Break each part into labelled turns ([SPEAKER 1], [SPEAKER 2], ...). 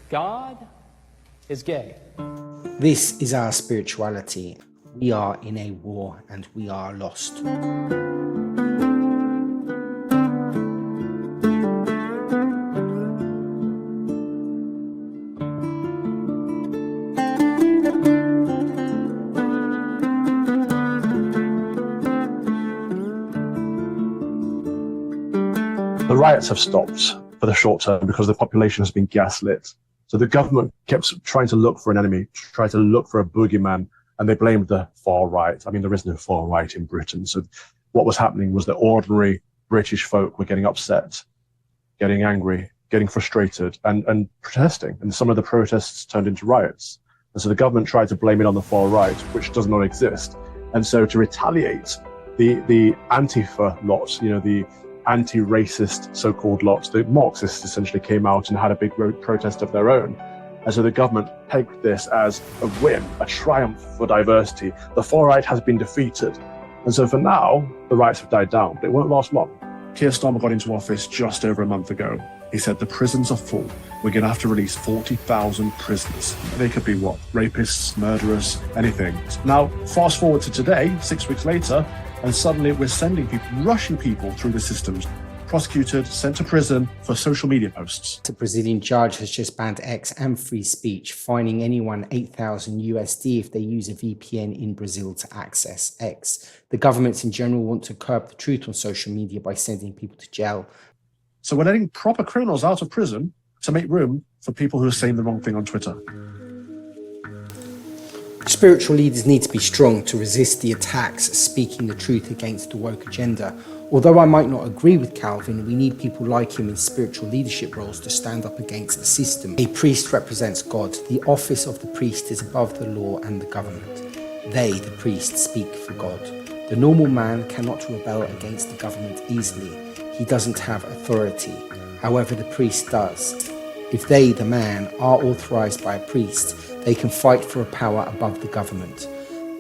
[SPEAKER 1] God is gay.
[SPEAKER 2] This is our spirituality. We are in a war and we are lost.
[SPEAKER 3] The riots have stopped for the short term because the population has been gaslit. So the government kept trying to look for an enemy, trying to look for a boogeyman, and they blamed the far right. I mean, there is no far right in Britain. So what was happening was that ordinary British folk were getting upset, getting angry, getting frustrated, and protesting. And some of the protests turned into riots. And so the government tried to blame it on the far right, which does not exist. And so to retaliate, the Antifa lot, the anti-racist so-called lot, the Marxists essentially came out and had a big protest of their own. And so the government pegged this as a win, a triumph for diversity. The far right has been defeated. And so for now, the riots have died down, but it won't last long. Keir Starmer got into office just over a month ago. He said the prisons are full. We're going to have to release 40,000 prisoners. They could be what? Rapists, murderers, anything. Now, fast forward to today, 6 weeks later, and suddenly we're sending people, rushing people through the systems, prosecuted, sent to prison for social media posts.
[SPEAKER 2] The Brazilian judge has just banned X and free speech, fining anyone $8,000 USD if they use a VPN in Brazil to access X. The governments in general want to curb the truth on social media by sending people to jail.
[SPEAKER 3] So we're letting proper criminals out of prison to make room for people who are saying the wrong thing on Twitter.
[SPEAKER 2] Spiritual leaders need to be strong to resist the attacks speaking the truth against the woke agenda. Although I might not agree with Calvin, we need people like him in spiritual leadership roles to stand up against the system. A priest represents God. The office of the priest is above the law and the government. They, the priests, speak for God. The normal man cannot rebel against the government easily. He doesn't have authority. However, the priest does. If they, the man, are authorized by a priest, they can fight for a power above the government.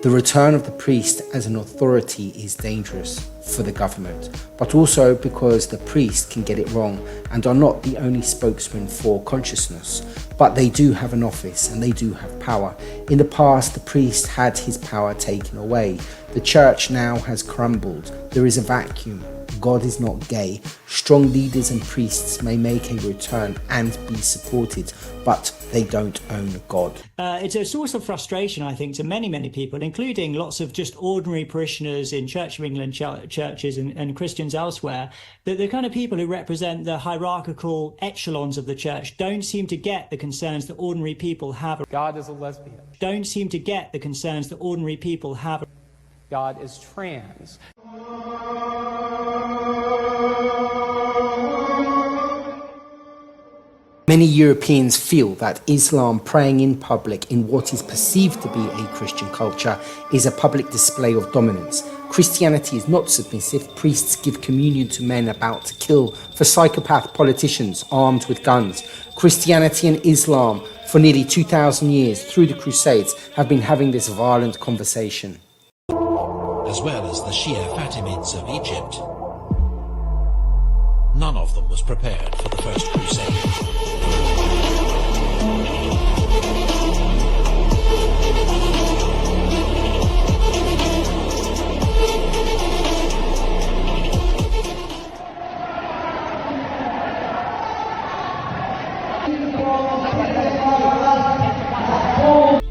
[SPEAKER 2] The return of the priest as an authority is dangerous for the government, but also because the priest can get it wrong and are not the only spokesman for consciousness, but they do have an office and they do have power. In the past, the priest had his power taken away. The church now has crumbled. There is a vacuum. God is not gay. Strong leaders and priests may make a return and be supported, but they don't own God.
[SPEAKER 4] It's a source of frustration, I think, to many people, including lots of just ordinary parishioners in Church of England churches and Christians elsewhere, that the kind of people who represent the hierarchical echelons of the church don't seem to get the concerns that ordinary people have.
[SPEAKER 1] God is a lesbian.
[SPEAKER 4] Don't seem to get the concerns that ordinary people have.
[SPEAKER 1] God is trans.
[SPEAKER 2] Many Europeans feel that Islam praying in public in what is perceived to be a Christian culture is a public display of dominance. Christianity is not submissive. Priests give communion to men about to kill, for psychopath politicians armed with guns. Christianity and Islam, for nearly 2,000 years through the Crusades, have been having this violent conversation.
[SPEAKER 5] As well as the Shia Fatimids of Egypt. None of them was prepared for the First Crusade.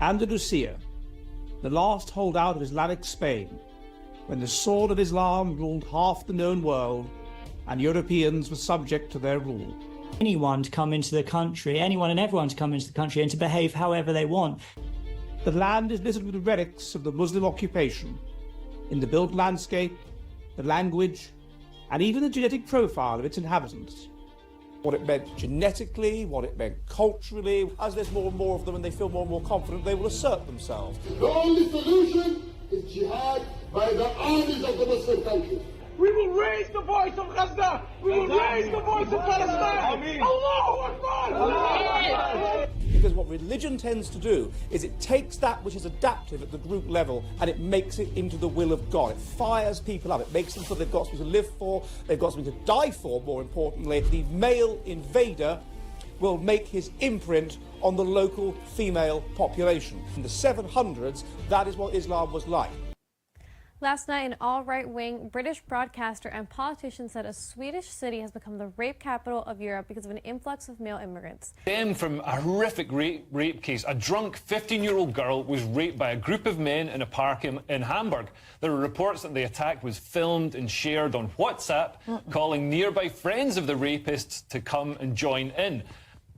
[SPEAKER 6] Andalusia, the last holdout of Islamic Spain, when the sword of Islam ruled half the known world and Europeans were subject to their rule.
[SPEAKER 4] Anyone to come into the country, anyone and everyone to come into the country and to behave however they want.
[SPEAKER 6] The land is littered with relics of the Muslim occupation, in the built landscape, the language, and even the genetic profile of its inhabitants.
[SPEAKER 7] What it meant genetically, what it meant culturally. As there's more and more of them and they feel more and more confident, they will assert themselves.
[SPEAKER 8] The only solution is jihad by the armies of the Muslim countries.
[SPEAKER 9] We will raise the voice of Gaza. We will raise the voice of Palestine. Allahu Akbar.
[SPEAKER 7] Because what religion tends to do is it takes that which is adaptive at the group level and it makes it into the will of God. It fires people up. It makes them feel they've got something to live for. They've got something to die for, more importantly. The male invader will make his imprint on the local female population. In the 700s, that is what Islam was like.
[SPEAKER 10] Last night, an all-right-wing British broadcaster and politician said a Swedish city has become the rape capital of Europe because of an influx of male immigrants.
[SPEAKER 11] Stem from a horrific rape case. A drunk 15-year-old girl was raped by a group of men in a park in Hamburg. There are reports that the attack was filmed and shared on WhatsApp, calling nearby friends of the rapists to come and join in.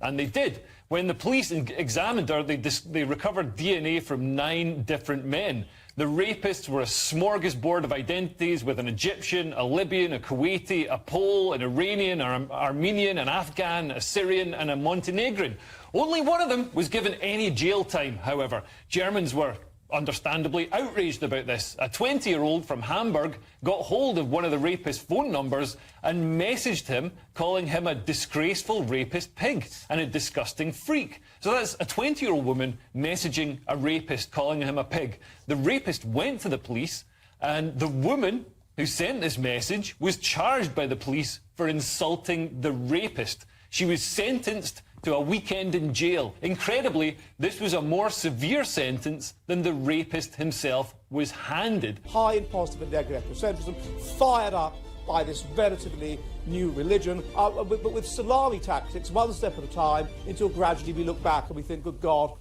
[SPEAKER 11] And they did. When the police examined her, they recovered DNA from 9 different men. The rapists were a smorgasbord of identities with an Egyptian, a Libyan, a Kuwaiti, a Pole, an Iranian, an Armenian, an Afghan, a Syrian and a Montenegrin. Only one of them was given any jail time, however. Germans were understandably outraged about this. A 20-year-old from Hamburg got hold of one of the rapist's phone numbers and messaged him, calling him a disgraceful rapist pig and a disgusting freak. So that's a 20-year-old woman messaging a rapist, calling him a pig. The rapist went to the police, and the woman who sent this message was charged by the police for insulting the rapist. She was sentenced to a weekend in jail. Incredibly, this was a more severe sentence than the rapist himself was handed.
[SPEAKER 7] High in positive and negative ethnocentrism, fired up by this relatively new religion, but with salami tactics, one step at a time, until gradually we look back and we think, good God,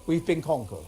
[SPEAKER 7] we've been conquered.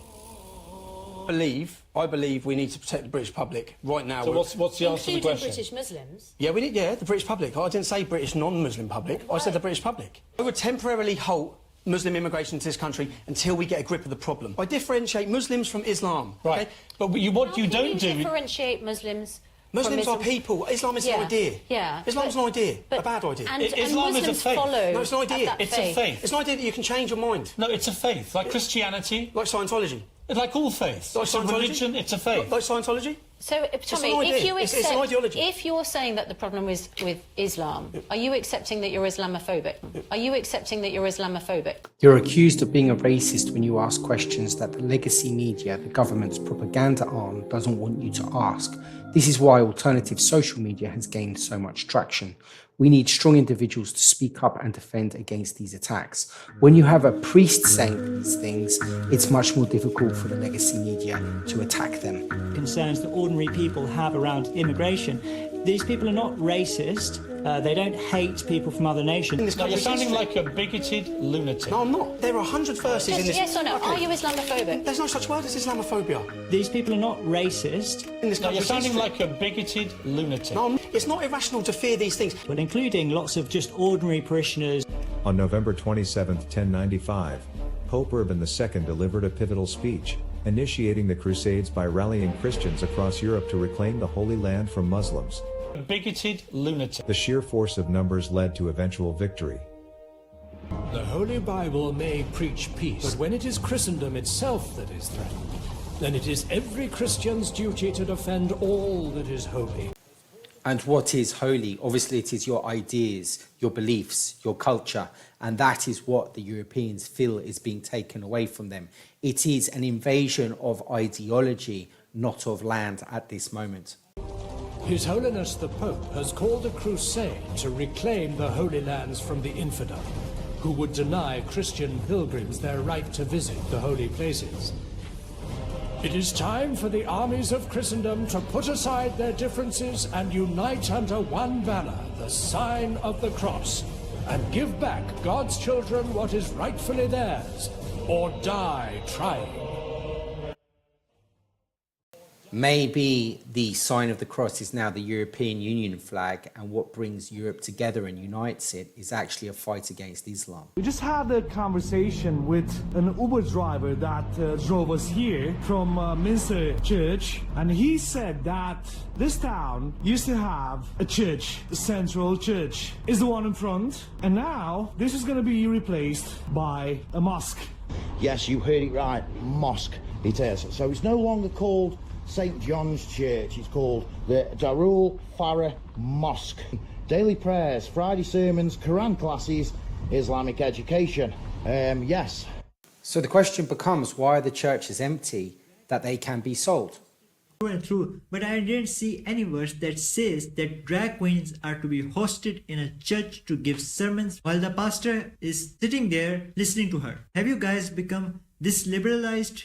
[SPEAKER 6] I believe we need to protect the British public right now.
[SPEAKER 12] So what's the answer to the
[SPEAKER 13] Including
[SPEAKER 12] question?
[SPEAKER 13] British Muslims?
[SPEAKER 6] Yeah, we need, the British public. I didn't say British non-Muslim public. I said the British public. I would temporarily halt Muslim immigration to this country until we get a grip of the problem. I differentiate Muslims from Islam.
[SPEAKER 12] Right.
[SPEAKER 6] Okay?
[SPEAKER 12] But what you don't do...
[SPEAKER 13] differentiate Muslims from
[SPEAKER 6] Muslims are people. Islam is an idea.
[SPEAKER 13] Yeah.
[SPEAKER 6] Islam's an idea. A bad idea.
[SPEAKER 13] And
[SPEAKER 12] Islam is a
[SPEAKER 13] Muslims
[SPEAKER 12] faith.
[SPEAKER 13] follow
[SPEAKER 6] No, it's an idea.
[SPEAKER 12] It's a faith.
[SPEAKER 6] It's an idea that you can change your mind.
[SPEAKER 12] No, it's a faith. Like Christianity.
[SPEAKER 6] Like Scientology.
[SPEAKER 12] Like all faiths.
[SPEAKER 6] Like
[SPEAKER 12] It's a
[SPEAKER 6] Scientology.
[SPEAKER 12] religion, it's a faith.
[SPEAKER 6] Like Scientology.
[SPEAKER 13] So, Tommy,
[SPEAKER 6] an idea.
[SPEAKER 13] if you
[SPEAKER 6] It's
[SPEAKER 13] accept,
[SPEAKER 6] an ideology.
[SPEAKER 13] if you're saying that the problem is with Islam, are you accepting that you're Islamophobic? Are you accepting that you're Islamophobic?
[SPEAKER 2] You're accused of being a racist when you ask questions that the legacy media, the government's propaganda arm, doesn't want you to ask. This is why alternative social media has gained so much traction. We need strong individuals to speak up and defend against these attacks. When you have a priest saying these things, it's much more difficult for the legacy media to attack them.
[SPEAKER 4] Concerns that ordinary people have around immigration. These people are not racist. They don't hate people from other nations.
[SPEAKER 12] No, you're sounding like a bigoted lunatic.
[SPEAKER 6] No, I'm not. There are 100 verses in this.
[SPEAKER 13] Yes or no?
[SPEAKER 6] Okay.
[SPEAKER 13] Are you Islamophobic?
[SPEAKER 6] There's no such word as Islamophobia.
[SPEAKER 4] These people are not racist.
[SPEAKER 6] In this
[SPEAKER 12] No, you're
[SPEAKER 6] country's
[SPEAKER 12] sounding
[SPEAKER 6] history.
[SPEAKER 12] like a bigoted lunatic.
[SPEAKER 6] No, it's not irrational to fear these things.
[SPEAKER 4] But including lots of just ordinary parishioners.
[SPEAKER 14] On November 27, 1095, Pope Urban II delivered a pivotal speech, initiating the Crusades by rallying Christians across Europe to reclaim the Holy Land from Muslims.
[SPEAKER 12] A bigoted lunatic.
[SPEAKER 14] The sheer force of numbers led to eventual victory.
[SPEAKER 15] The Holy Bible may preach peace, but when it is Christendom itself that is threatened, then it is every Christian's duty to defend all that is holy.
[SPEAKER 2] And what is holy? Obviously, it is your ideas, your beliefs, your culture, and that is what the Europeans feel is being taken away from them. It is an invasion of ideology, not of land at this moment.
[SPEAKER 15] His Holiness the Pope has called a crusade to reclaim the Holy Lands from the infidel, who would deny Christian pilgrims their right to visit the holy places. It is time for the armies of Christendom to put aside their differences and unite under one banner, the sign of the cross, and give back God's children what is rightfully theirs, or die trying.
[SPEAKER 2] Maybe the sign of the cross is now the European Union flag, and what brings Europe together and unites it is actually a fight against Islam.
[SPEAKER 9] We just had a conversation with an Uber driver that drove us here from Minster Church, and he said that this town used to have a church. The Central Church is the one in front, and now this is going to be replaced by a mosque.
[SPEAKER 16] Yes, you heard it right, mosque it is. So it's no longer called St. John's Church, it's called the Darul Farah Mosque. Daily prayers, Friday sermons, Quran classes, Islamic education. Yes.
[SPEAKER 2] So the question becomes, why are the churches empty that they can be sold?
[SPEAKER 17] and through, but I didn't see any verse that says that drag queens are to be hosted in a church to give sermons while the pastor is sitting there listening to her. Have you guys become this liberalized?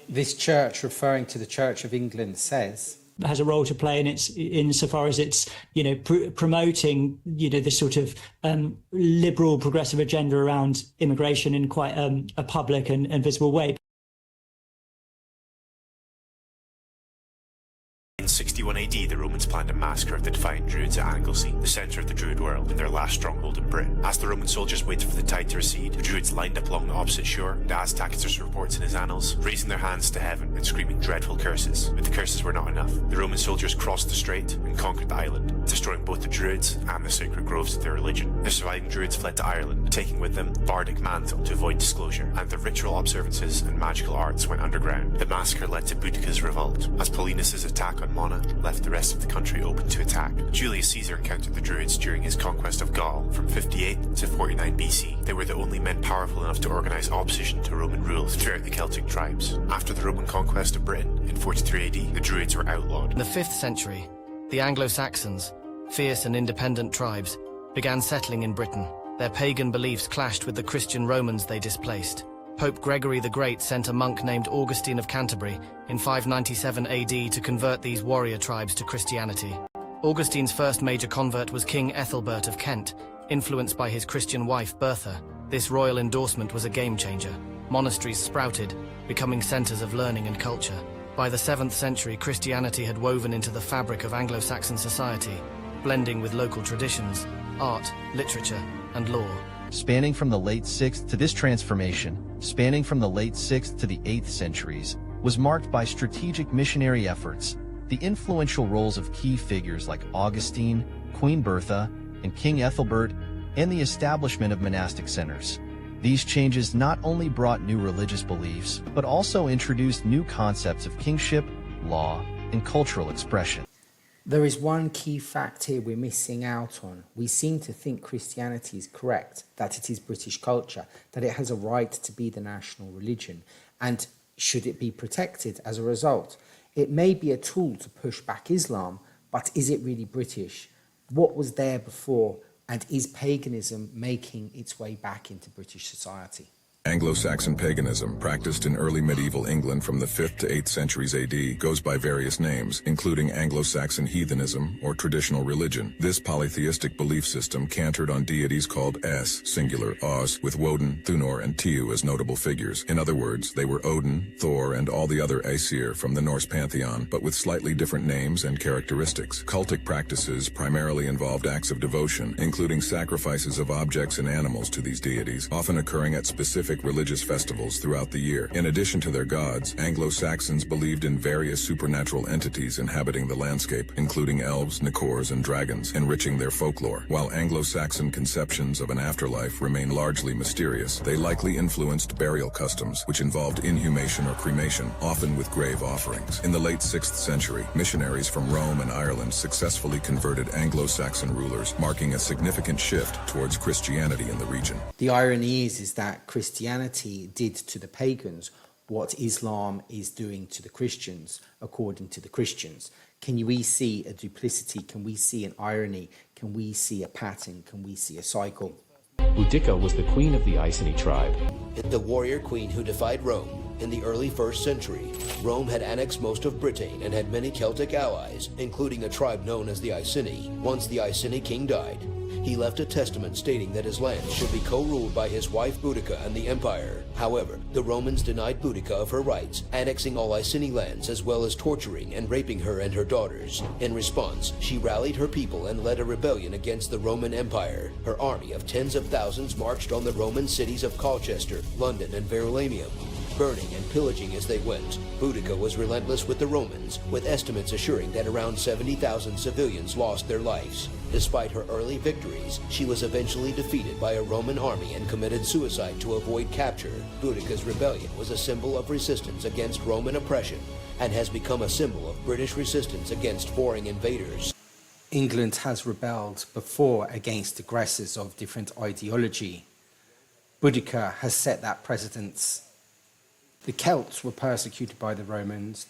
[SPEAKER 2] This church, referring to the Church of England, says
[SPEAKER 4] has a role to play in its insofar as it's promoting this sort of liberal progressive agenda around immigration in quite a public and visible way.
[SPEAKER 18] In 61 AD, the Romans planned a massacre of the defiant Druids at Anglesey, the centre of the Druid world, and their last stronghold in Britain. As the Roman soldiers waited for the tide to recede, the Druids lined up along the opposite shore, and as Tacitus reports in his annals, raising their hands to heaven and screaming dreadful curses. But the curses were not enough. The Roman soldiers crossed the strait and conquered the island, destroying both the Druids and the sacred groves of their religion. The surviving Druids fled to Ireland, taking with them the bardic mantle to avoid disclosure, and their ritual observances and magical arts went underground. The massacre led to Boudicca's revolt, as Paulinus' attack on Mona left the rest of the country open to attack. Julius Caesar encountered the Druids during his conquest of Gaul from 58 to 49 BC. They were the only men powerful enough to organise opposition to Roman rule throughout the Celtic tribes. After the Roman conquest of Britain in 43 AD, the Druids were outlawed.
[SPEAKER 19] In the 5th century, the Anglo-Saxons, fierce and independent tribes, began settling in Britain. Their pagan beliefs clashed with the Christian Romans they displaced. Pope Gregory the Great sent a monk named Augustine of Canterbury in 597 AD to convert these warrior tribes to Christianity. Augustine's first major convert was King Ethelbert of Kent, influenced by his Christian wife Bertha. This royal endorsement was a game-changer. Monasteries sprouted, becoming centers of learning and culture. By the 7th century, Christianity had woven into the fabric of Anglo-Saxon society, blending with local traditions, art, literature, and law.
[SPEAKER 20] Spanning from the late 6th to this transformation, spanning from the late 6th to the 8th centuries, was marked by strategic missionary efforts, the influential roles of key figures like Augustine, Queen Bertha, and King Ethelbert, and the establishment of monastic centers. These changes not only brought new religious beliefs, but also introduced new concepts of kingship, law, and cultural expression.
[SPEAKER 2] there is one key fact here we're missing out on. We seem to think Christianity is correct, that it is British culture, that it has a right to be the national religion, and should it be protected as a result? It may be a tool to push back Islam, but is it really British? What was there before, and is paganism making its way back into British society?
[SPEAKER 21] Anglo-Saxon paganism, practiced in early medieval England from the 5th to 8th centuries AD, goes by various names, including Anglo-Saxon heathenism or traditional religion. This polytheistic belief system cantered on deities called Es, singular, Os, with Woden, Thunor, and Tiu as notable figures. In other words, they were Odin, Thor, and all the other Aesir from the Norse pantheon, but with slightly different names and characteristics. Cultic practices primarily involved acts of devotion, including sacrifices of objects and animals to these deities, often occurring at specific religious festivals throughout the year. In addition to their gods, Anglo-Saxons believed in various supernatural entities inhabiting the landscape, including elves, Nicors, and dragons, enriching their folklore. While Anglo-Saxon conceptions of an afterlife remain largely mysterious, they likely influenced burial customs, which involved inhumation or cremation, often with grave offerings. In the late 6th century, missionaries from Rome and Ireland successfully converted Anglo-Saxon rulers, marking a significant shift towards Christianity in the region.
[SPEAKER 2] The irony is that Christianity did to the pagans what Islam is doing to the Christians, according to the Christians. Can we see a duplicity? Can we see an irony? Can we see a pattern? Can we see a cycle?
[SPEAKER 22] Boudicca was the queen of the Iceni tribe.
[SPEAKER 23] The warrior queen who defied Rome. In the early 1st century, Rome had annexed most of Britain and had many Celtic allies, including a tribe known as the Iceni. Once the Iceni king died, he left a testament stating that his lands should be co-ruled by his wife Boudicca and the empire. However, the Romans denied Boudicca of her rights, annexing all Iceni lands as well as torturing and raping her and her daughters. In response, she rallied her people and led a rebellion against the Roman Empire. Her army of tens of thousands marched on the Roman cities of Colchester, London, and Verulamium, burning and pillaging as they went. Boudicca was relentless with the Romans, with estimates assuring that around 70,000 civilians lost their lives. Despite her early victories, she was eventually defeated by a Roman army and committed suicide to avoid capture. Boudicca's rebellion was a symbol of resistance against Roman oppression and has become a symbol of British resistance against foreign invaders.
[SPEAKER 2] England has rebelled before against aggressors of different ideology. Boudicca has set that precedence. The Celts were persecuted by the Romans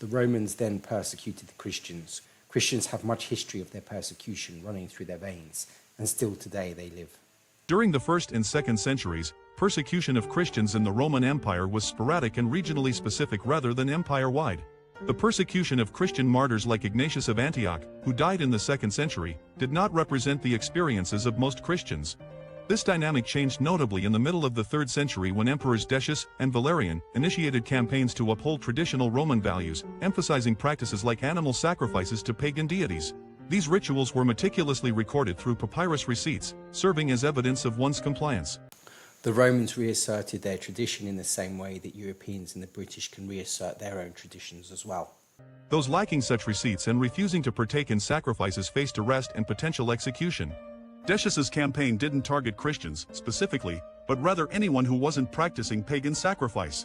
[SPEAKER 2] then persecuted the Christians. Christians have much history of their persecution running through their veins, and still today they live.
[SPEAKER 1] During the 1st and 2nd centuries, persecution of Christians in the Roman Empire was sporadic and regionally specific rather than empire-wide. The persecution of Christian martyrs like Ignatius of Antioch, who died in the 2nd century, did not represent the experiences of most Christians. This dynamic changed notably in the middle of the 3rd century when emperors Decius and Valerian initiated campaigns to uphold traditional Roman values, emphasizing practices like animal sacrifices to pagan deities. These rituals were meticulously recorded through papyrus receipts, serving as evidence of one's compliance.
[SPEAKER 2] The Romans reasserted their tradition in the same way that Europeans and the British can reassert their own traditions as well.
[SPEAKER 1] Those lacking such receipts and refusing to partake in sacrifices faced arrest and potential execution. Decius's campaign didn't target Christians, specifically, but rather anyone who wasn't practicing pagan sacrifice.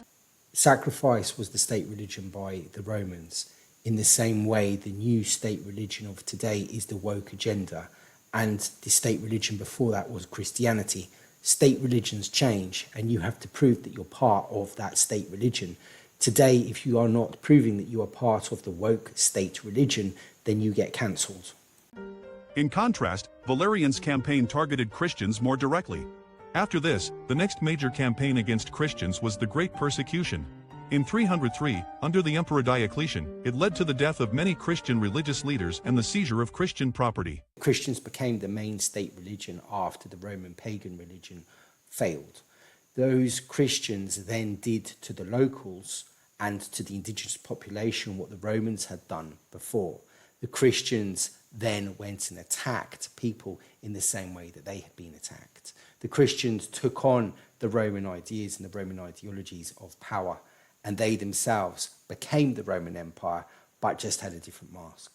[SPEAKER 2] Sacrifice was the state religion by the Romans, in the same way the new state religion of today is the woke agenda, and the state religion before that was Christianity. State religions change, and you have to prove that you're part of that state religion. Today, if you are not proving that you are part of the woke state religion, then you get cancelled.
[SPEAKER 1] In contrast, Valerian's campaign targeted Christians more directly. After this, the next major campaign against Christians was the Great Persecution. In 303, under the Emperor Diocletian, it led to the death of many Christian religious leaders and the seizure of Christian property.
[SPEAKER 2] Christians became the main state religion after the Roman pagan religion failed. Those Christians then did to the locals and to the indigenous population what the Romans had done before. The Christians then went and attacked people in the same way that they had been attacked. The Christians took on the Roman ideas and the Roman ideologies of power, and they themselves became the Roman Empire, but just had a different mask.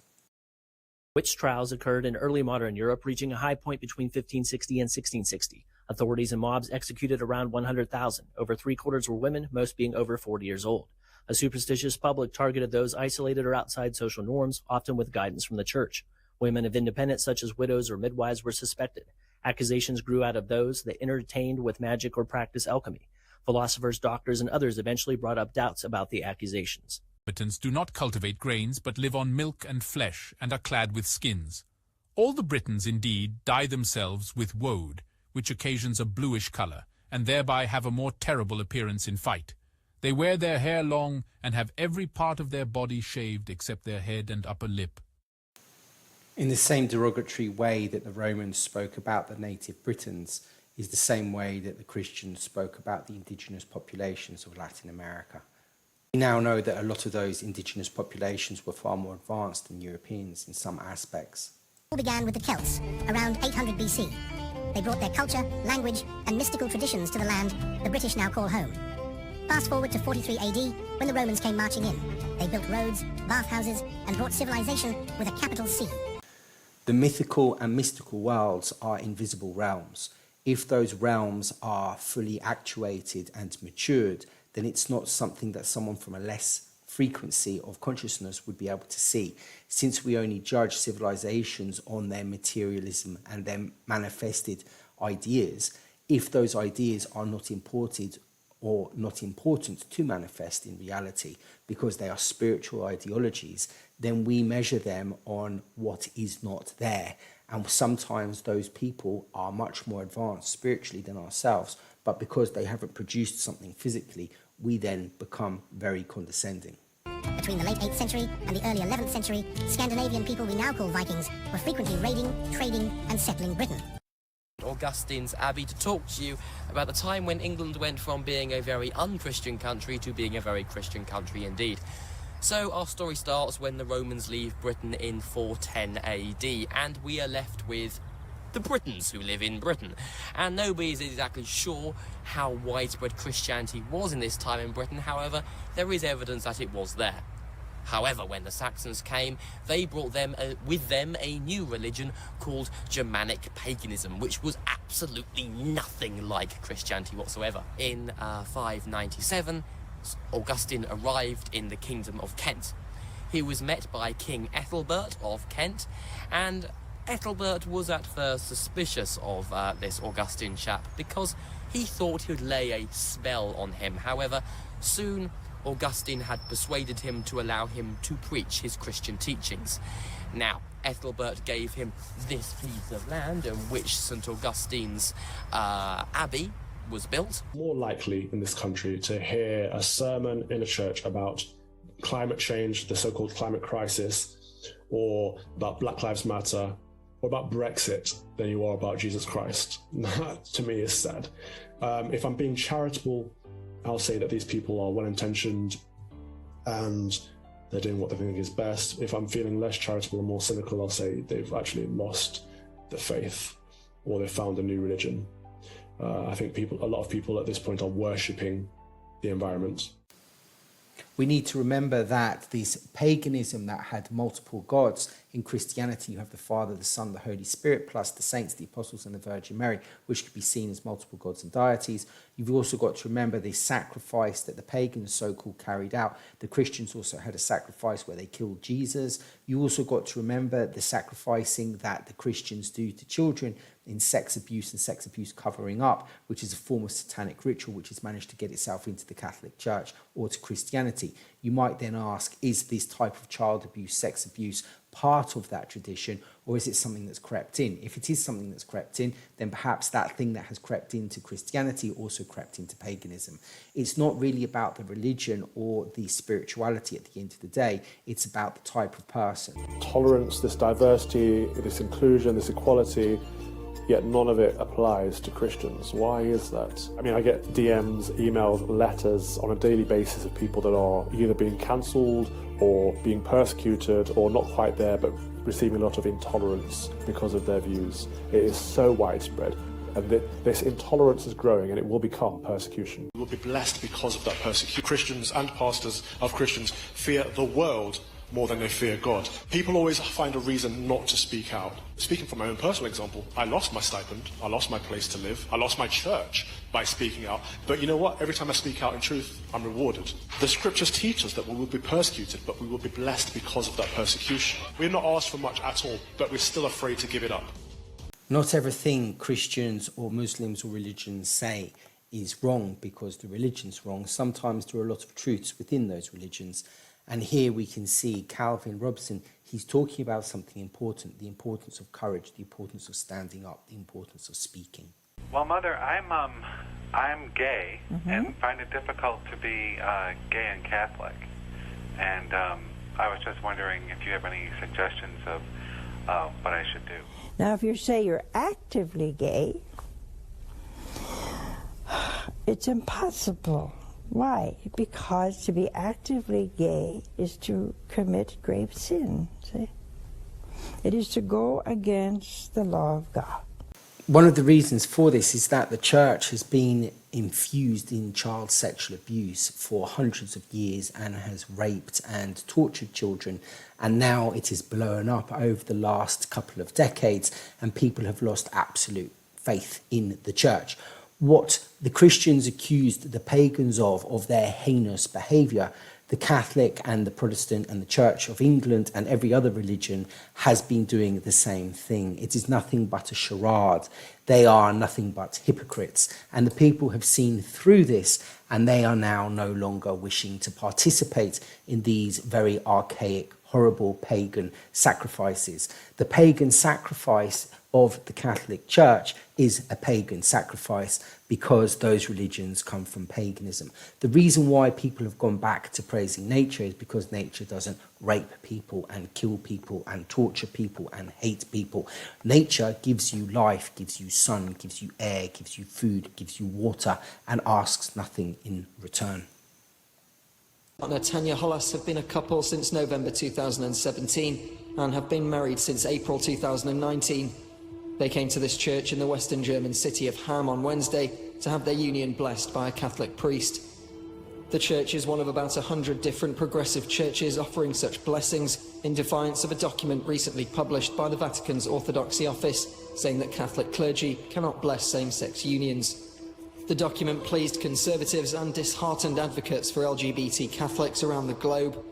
[SPEAKER 3] Witch trials occurred in early modern Europe, reaching a high point between 1560 and 1660. Authorities and mobs executed around 100,000. Over 3/4 were women, most being over 40 years old. A superstitious public targeted those isolated or outside social norms, often with guidance from the church. Women of independence, such as widows or midwives, were suspected. Accusations grew out of those that entertained with magic or practiced alchemy. Philosophers, doctors, and others eventually brought up doubts about the accusations.
[SPEAKER 5] Britons do not cultivate grains, but live on milk and flesh, and are clad with skins. All the Britons, indeed, dye themselves with woad, which occasions a bluish colour, and thereby have a more terrible appearance in fight. They wear their hair long, and have every part of their body shaved except their head and upper lip.
[SPEAKER 2] In the same derogatory way that the Romans spoke about the native Britons is the same way that the Christians spoke about the indigenous populations of Latin America. We now know that a lot of those indigenous populations were far more advanced than Europeans in some aspects.
[SPEAKER 24] It all began with the Celts, around 800 BC. They brought their culture, language, and mystical traditions to the land the British now call home. Fast forward to 43 AD, when the Romans came marching in. They built roads, bathhouses, and brought civilization with a capital C.
[SPEAKER 2] The mythical and mystical worlds are invisible realms. If those realms are fully actuated and matured, then it's not something that someone from a less frequency of consciousness would be able to see. Since we only judge civilizations on their materialism and their manifested ideas, if those ideas are not imported or not important to manifest in reality because they are spiritual ideologies, then we measure them on what is not there. And sometimes those people are much more advanced spiritually than ourselves, but because they haven't produced something physically, we then become very condescending.
[SPEAKER 24] Between the late 8th century and the early 11th century, Scandinavian people we now call Vikings were frequently raiding, trading, and settling Britain.
[SPEAKER 25] Augustine's Abbey to talk to you about the time when England went from being a very un-Christian country to being a very Christian country indeed. So our story starts when the Romans leave Britain in 410 AD, and we are left with the Britons who live in Britain. And nobody is exactly sure how widespread Christianity was in this time in Britain. However, there is evidence that it was there. However, when the Saxons came, they brought with them a new religion called Germanic paganism, which was absolutely nothing like Christianity whatsoever. In 597, Augustine arrived in the Kingdom of Kent. He was met by King Ethelbert of Kent, and Ethelbert was at first suspicious of this Augustine chap because he thought he would lay a spell on him. However, soon Augustine had persuaded him to allow him to preach his Christian teachings. Now, Ethelbert gave him this piece of land in which St. Augustine's abbey was built.
[SPEAKER 7] More likely in this country to hear a sermon in a church about climate change, the so-called climate crisis, or about Black Lives Matter, or about Brexit than you are about Jesus Christ. That, to me, is sad. If I'm being charitable, I'll say that these people are well-intentioned and they're doing what they think is best. If I'm feeling less charitable and more cynical, I'll say they've actually lost the faith or they've found a new religion. I think a lot of people at this point are worshipping the environment.
[SPEAKER 2] We need to remember that this paganism that had multiple gods, in Christianity you have the Father, the Son, the Holy Spirit, plus the saints, the apostles and the Virgin Mary, which could be seen as multiple gods and deities. You've also got to remember the sacrifice that the pagans so-called carried out. The Christians also had a sacrifice where they killed Jesus. You also got to remember the sacrificing that the Christians do to children in sex abuse and sex abuse covering up, which is a form of satanic ritual which has managed to get itself into the Catholic Church or to Christianity. You might then ask, is this type of child abuse, sex abuse, part of that tradition, or is it something that's crept in? If it is something that's crept in, then perhaps that thing that has crept into Christianity also crept into paganism. It's not really about the religion or the spirituality at the end of the day, it's about the type of person.
[SPEAKER 7] Tolerance, this diversity, this inclusion, this equality, yet none of it applies to Christians. Why is that? I mean, I get DMs, emails, letters on a daily basis of people that are either being cancelled or being persecuted or not quite there but receiving a lot of intolerance because of their views. It is so widespread, and this intolerance is growing and it will become persecution.
[SPEAKER 8] We will be blessed because of that persecution. Christians and pastors of Christians fear the world more than they fear God. People always find a reason not to speak out. Speaking from my own personal example, I lost my stipend, I lost my place to live, I lost my church by speaking out. But you know what? Every time I speak out in truth, I'm rewarded. The scriptures teach us that we will be persecuted, but we will be blessed because of that persecution. We're not asked for much at all, but we're still afraid to give it up.
[SPEAKER 2] Not everything Christians or Muslims or religions say is wrong because the religion's wrong. Sometimes there are a lot of truths within those religions. And here we can see Calvin Robson, he's talking about something important, the importance of courage, the importance of standing up, the importance of speaking.
[SPEAKER 10] Well, Mother, I'm gay and find it difficult to be gay and Catholic. And I was just wondering if you have any suggestions of what I should do.
[SPEAKER 11] Now, if you say you're actively gay, it's impossible. Why? Because to be actively gay is to commit grave sin, see? It is to go against the law of God.
[SPEAKER 2] One of the reasons for this is that the church has been infused in child sexual abuse for hundreds of years and has raped and tortured children, and now it is blown up over the last couple of decades and people have lost absolute faith in the church. What the Christians accused the pagans of their heinous behaviour, the Catholic and the Protestant and the Church of England and every other religion has been doing the same thing. It is nothing but a charade. They are nothing but hypocrites. And the people have seen through this, and they are now no longer wishing to participate in these very archaic, horrible pagan sacrifices. The pagan sacrifice of the Catholic Church is a pagan sacrifice because those religions come from paganism. The reason why people have gone back to praising nature is because nature doesn't rape people and kill people and torture people and hate people. Nature gives you life, gives you sun, gives you air, gives you food, gives you water, and asks nothing in return.
[SPEAKER 13] Partner Tanya Hollas have been a couple since November 2017 and have been married since April 2019. They came to this church in the western German city of Hamm on Wednesday to have their union blessed by a Catholic priest. The church is one of about 100 different progressive churches offering such blessings in defiance of a document recently published by the Vatican's Orthodoxy Office saying that Catholic clergy cannot bless same-sex unions. The document pleased conservatives and disheartened advocates for LGBT Catholics around the globe.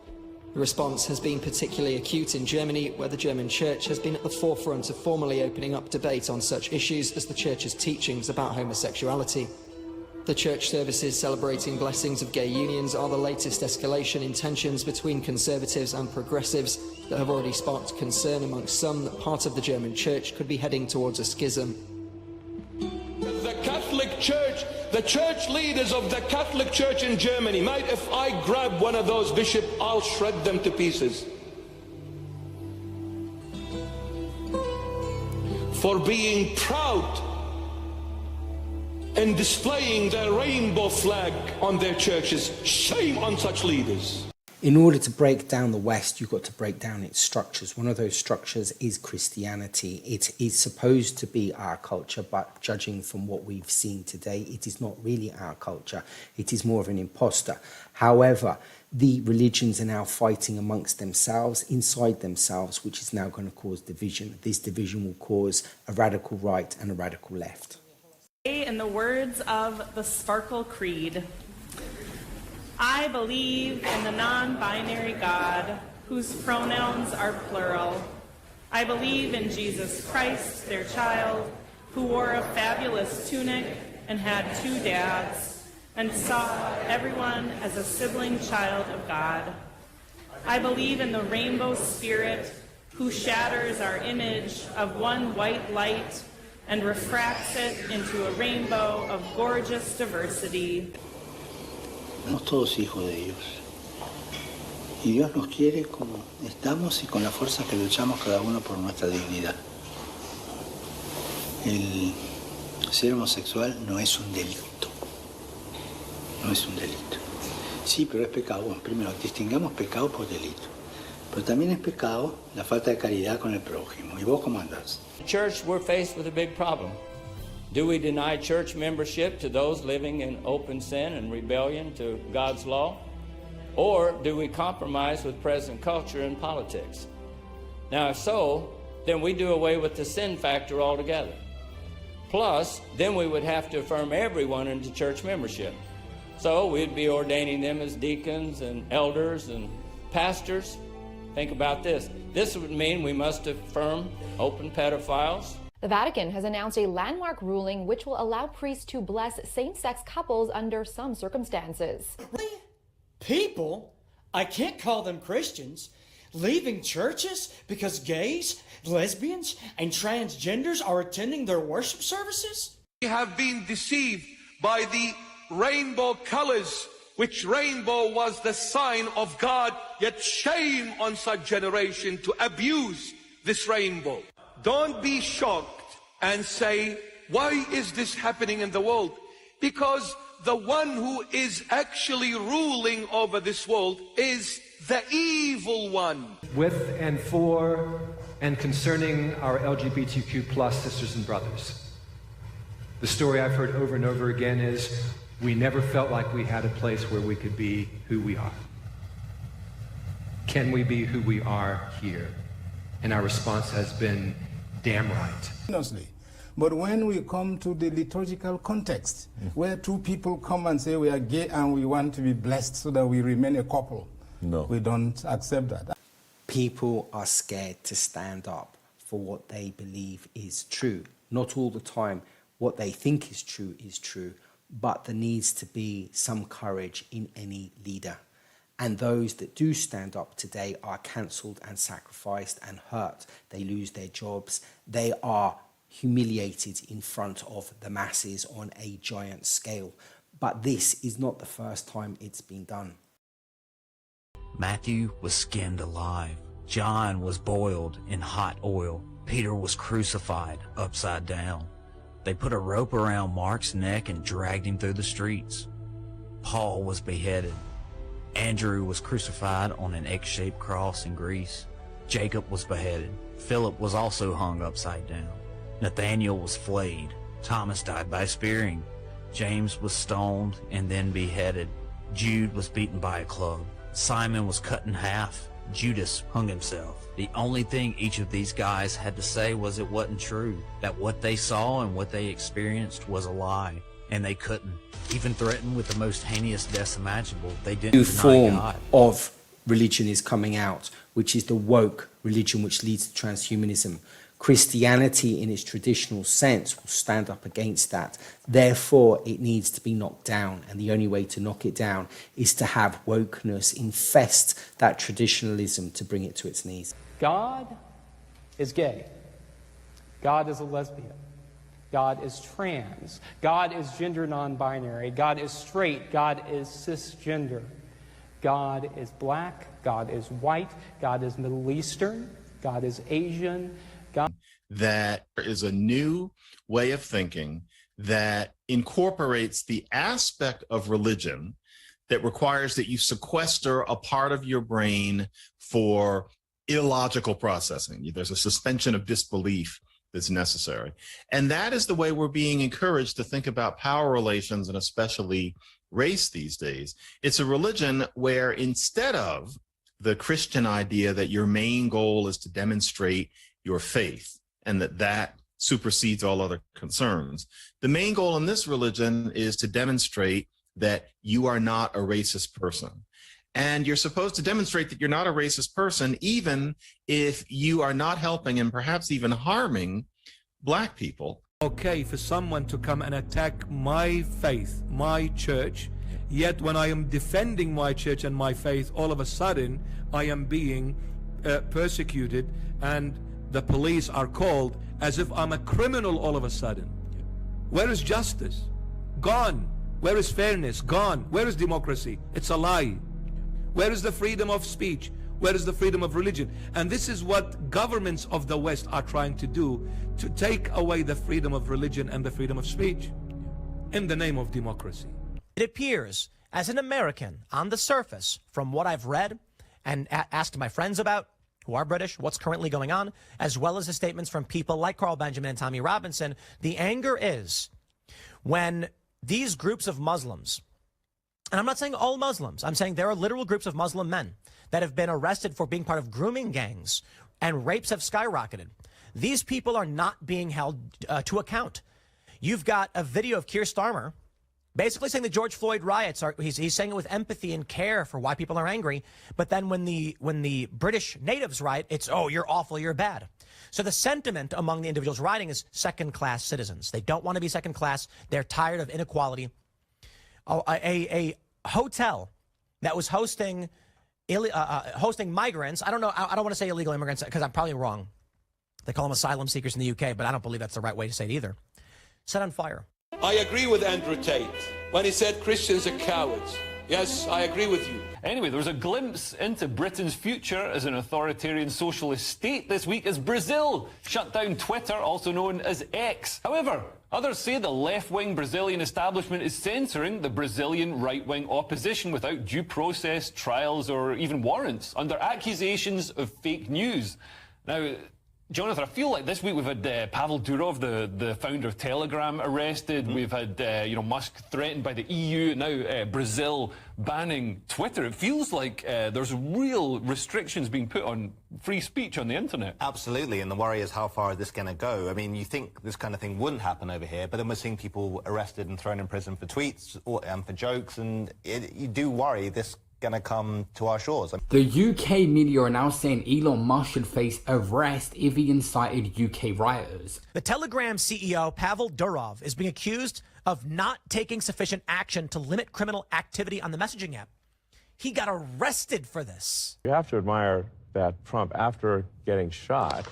[SPEAKER 13] The response has been particularly acute in Germany, where the German church has been at the forefront of formally opening up debate on such issues as the church's teachings about homosexuality. The church services celebrating blessings of gay unions are the latest escalation in tensions between conservatives and progressives that have already sparked concern amongst some that part of the German church could be heading towards a schism.
[SPEAKER 6] The Catholic Church, the church leaders of the Catholic Church in Germany, mate, if I grab one of those bishops, I'll shred them to pieces. For being proud and displaying their rainbow flag on their churches. Shame on such leaders.
[SPEAKER 2] In order to break down the West, you've got to break down its structures. One of those structures is Christianity. It is supposed to be our culture, but judging from what we've seen today, it is not really our culture. It is more of an imposter. However, the religions are now fighting amongst themselves, inside themselves, which is now going to cause division. This division will cause a radical right and a radical left.
[SPEAKER 9] In the words of the Sparkle Creed, I believe in the non-binary God whose pronouns are plural. I believe in Jesus Christ, their child, who wore a fabulous tunic and had 2 dads and saw everyone as a sibling child of God. I believe in the rainbow spirit who shatters our image of one white light and refracts it into a rainbow of gorgeous diversity.
[SPEAKER 12] Somos todos hijos de Dios. Y Dios nos quiere como estamos y con la fuerza que luchamos cada uno por nuestra dignidad. El ser homosexual no es un delito. No es un delito. Sí, pero es pecado. Bueno, primero, distingamos pecado por delito. Pero también es pecado la falta de caridad con el prójimo. ¿Y vos cómo andás?
[SPEAKER 14] Church, we're faced with a big problem. Do we deny church membership to those living in open sin and rebellion to God's law? Or do we compromise with present culture and politics? Now, if so, then we do away with the sin factor altogether. Plus, then we would have to affirm everyone into church membership. So we'd be ordaining them as deacons and elders and pastors. Think about this. This would mean we must affirm open pedophiles.
[SPEAKER 15] The Vatican has announced a landmark ruling which will allow priests to bless same-sex couples under some circumstances.
[SPEAKER 26] People, I can't call them Christians, leaving churches because gays, lesbians, and transgenders are attending their worship services?
[SPEAKER 6] We have been deceived by the rainbow colors, which rainbow was the sign of God, yet shame on such generation to abuse this rainbow. Don't be shocked and say, why is this happening in the world? Because the one who is actually ruling over this world is the evil one.
[SPEAKER 27] With and for and concerning our LGBTQ plus sisters and brothers. The story I've heard over and over again is, we never felt like we had a place where we could be who we are. Can we be who we are here? And our response has been, damn right.
[SPEAKER 28] Honestly. But when we come to the liturgical context, where two people come and say we are gay and we want to be blessed so that we remain a couple, we don't accept that.
[SPEAKER 2] People are scared to stand up for what they believe is true. Not all the time what they think is true, but there needs to be some courage in any leader. And those that do stand up today are cancelled and sacrificed and hurt. They lose their jobs. They are humiliated in front of the masses on a giant scale. But this is not the first time it's been done.
[SPEAKER 29] Matthew was skinned alive. John was boiled in hot oil. Peter was crucified upside down. They put a rope around Mark's neck and dragged him through the streets. Paul was beheaded. Andrew was crucified on an X-shaped cross in Greece. Jacob was beheaded. Philip was also hung upside down. Nathaniel was flayed. Thomas died by spearing. James was stoned and then beheaded. Jude was beaten by a club. Simon was cut in half. Judas hung himself. The only thing each of these guys had to say was it wasn't true, that what they saw and what they experienced was a lie, and they couldn't. Even threatened with the most heinous deaths imaginable, they didn't
[SPEAKER 2] New
[SPEAKER 29] deny
[SPEAKER 2] form
[SPEAKER 29] God.
[SPEAKER 2] of religion is coming out, which is the woke religion, which leads to transhumanism. Christianity in its traditional sense will stand up against that. Therefore, it needs to be knocked down. And the only way to knock it down is to have wokeness infest that traditionalism to bring it to its knees.
[SPEAKER 4] God is gay. God is a lesbian. God is trans. God is gender non-binary. God is straight. God is cisgender. God is black. God is white. God is Middle Eastern. God is Asian. God.
[SPEAKER 16] That is a new way of thinking that incorporates the aspect of religion that requires that you sequester a part of your brain for illogical processing. There's a suspension of disbelief that's necessary. And that is the way we're being encouraged to think about power relations and especially race these days. It's a religion where instead of the Christian idea that your main goal is to demonstrate your faith and that supersedes all other concerns, the main goal in this religion is to demonstrate that you are not a racist person. And you're supposed to demonstrate that you're not a racist person, even if you are not helping and perhaps even harming Black people.
[SPEAKER 17] Okay for someone to come and attack my faith, my church, yet when I am defending my church and my faith, all of a sudden I am being persecuted and the police are called as if I'm a criminal all of a sudden. Where is justice? Gone. Where is fairness? Gone. Where is democracy? It's a lie. Where is the freedom of speech? Where is the freedom of religion? And this is what governments of the West are trying to do, to take away the freedom of religion and the freedom of speech in the name of democracy.
[SPEAKER 18] It appears, as an American, on the surface, from what I've read and asked my friends about, who are British, what's currently going on, as well as the statements from people like Carl Benjamin and Tommy Robinson, the anger is when these groups of Muslims, and I'm not saying all Muslims, I'm saying there are literal groups of Muslim men that have been arrested for being part of grooming gangs, and rapes have skyrocketed. These people are not being held to account. You've got a video of Keir Starmer basically saying the George Floyd riots are, he's saying it with empathy and care for why people are angry, but then when the British natives riot, it's, oh, you're awful, you're bad. So the sentiment among the individuals rioting is second-class citizens. They don't want to be second-class. They're tired of inequality. A hotel that was hosting migrants, I don't want to say illegal immigrants because I'm probably wrong. They call them asylum seekers in the UK, but I don't believe that's the right way to say it either. Set on fire.
[SPEAKER 6] I agree with Andrew Tate when he said Christians are cowards. Yes, I agree with you.
[SPEAKER 19] Anyway, there was a glimpse into Britain's future as an authoritarian socialist state this week as Brazil shut down Twitter, also known as X. However, others say the left-wing Brazilian establishment is censoring the Brazilian right-wing opposition without due process, trials, or even warrants, under accusations of fake news. Now, Jonathan, I feel like this week we've had Pavel Durov, the founder of Telegram, arrested. We've had Musk threatened by the EU. Now Brazil banning Twitter. It feels like there's real restrictions being put on free speech on the internet.
[SPEAKER 20] Absolutely, and the worry is how far is this going to go? I mean, you think this kind of thing wouldn't happen over here, but then we're seeing people arrested and thrown in prison for tweets and for jokes, and you do worry this going to come to our shores.
[SPEAKER 21] The UK media are now saying Elon Musk should face arrest if he incited UK rioters.
[SPEAKER 18] The Telegram CEO, Pavel Durov, is being accused of not taking sufficient action to limit criminal activity on the messaging app. He got arrested for this.
[SPEAKER 22] You have to admire that Trump, after getting shot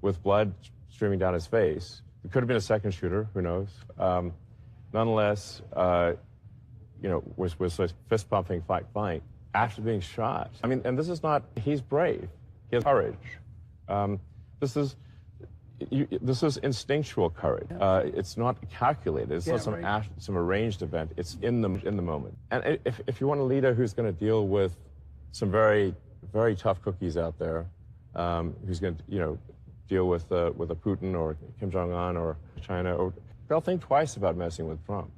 [SPEAKER 22] with blood streaming down his face, it could have been a second shooter, who knows, nonetheless, was fist pumping, fight, after being shot. I mean, and this is not, he's brave. He has courage. This is instinctual courage. It's not calculated. It's not some arranged event. It's in the moment. And if you want a leader who's going to deal with some very, very tough cookies out there, who's going to, deal with a Putin or Kim Jong-un or China, they'll think twice about messing with Trump.